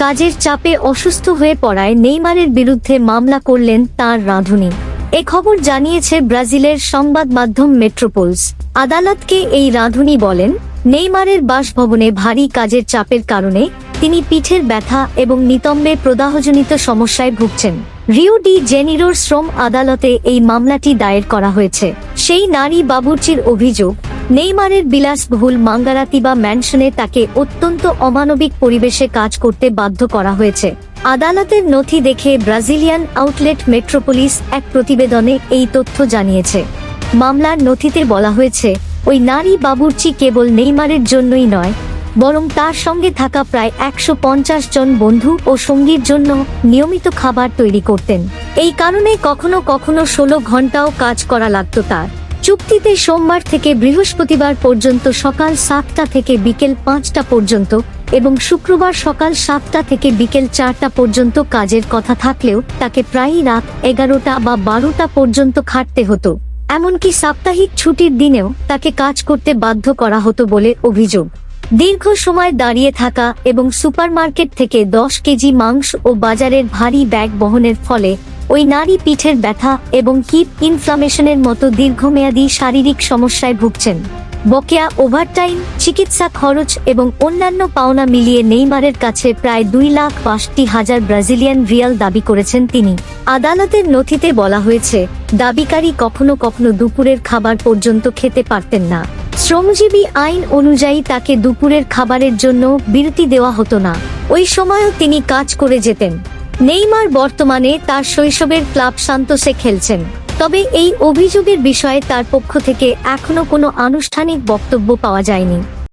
কাজের চাপে অসুস্থ হয়ে পড়ায় নেইমারের বিরুদ্ধে মামলা করলেন তার রাঁধুনি। এ খবর জানিয়েছে ব্রাজিলের সংবাদ মাধ্যম মেট্রোপোলস। আদালতকে এই রাঁধুনি বলেন, নেইমারের বাসভবনে ভারী কাজের চাপের কারণে তিনি পিঠের ব্যথা এবং নিতম্বে প্রদাহজনিত সমস্যায় ভুগছেন। রিও ডি জেনিরোর শ্রম আদালতে এই মামলাটি দায়ের করা হয়েছে। সেই নারী বাবুর্চির অভিযোগ, নেইমারের বিলাসবহুল মাঙ্গারাতিবা ম্যানশনে তাকে অত্যন্ত অমানবিক পরিবেশে কাজ করতে বাধ্য করা হয়েছে। আদালতের নথি দেখে ব্রাজিলিয়ান আউটলেট মেট্রোপলিস এক প্রতিবেদনে এই তথ্য জানিয়েছে। মামলার নথিতে বলা হয়েছে, ওই নারী বাবুর্চি কেবল নেইমারের জন্যই নয়, বরং তার সঙ্গে থাকা প্রায় 150 জন বন্ধু ও সঙ্গীর জন্য নিয়মিত খাবার তৈরি করতেন। এই কারণে কখনো কখনো 16 ঘন্টাও কাজ করা লাগত তার। চুক্তিতে সোমবার থেকে বৃহস্পতিবার পর্যন্ত সকাল 7টা থেকে বিকেল 5টা পর্যন্ত এবং শুক্রবার সকাল 7টা থেকে বিকেল 4টা পর্যন্ত কাজের কথা থাকলেও তাকে প্রায়ই রাত 11টা বা 12টা পর্যন্ত খাটতে হতো। এমনকি সাপ্তাহিক ছুটির দিনেও তাকে কাজ করতে বাধ্য করা হতো বলে অভিযোগ। দীর্ঘ সময় দাঁড়িয়ে থাকা এবং সুপারমার্কেট থেকে 10 কেজি মাংস ও বাজারের ভারী ব্যাগ বহনের ফলে ওই নারী পিঠের ব্যথা এবং হিপ ইনফ্লামেশনের মতো দীর্ঘমেয়াদী শারীরিক সমস্যায় ভুগছেন। বকেয়া ওভারটাইম, চিকিৎসা খরচ এবং অন্যান্য পাওনা মিলিয়ে নেইমারের কাছে প্রায় 2,62,000 ব্রাজিলিয়ান রিয়াল দাবি করেছেন তিনি। আদালতের নথিতে বলা হয়েছে, দাবিকারী কখনো কখনো দুপুরের খাবার পর্যন্ত খেতে পারতেন না। শ্রমজীবী আইন অনুযায়ী তাকে দুপুরের খাবারের জন্য বিরতি দেওয়া হতো না। ওই সময়ও তিনি কাজ করে যেতেন। নেইমার বর্তমানে তার শৈশবের ক্লাব সান্তোসে খেলছেন। তবে এই অভিযোগের বিষয়ে তার পক্ষ থেকে এখনো কোনো আনুষ্ঠানিক বক্তব্য পাওয়া যায়নি।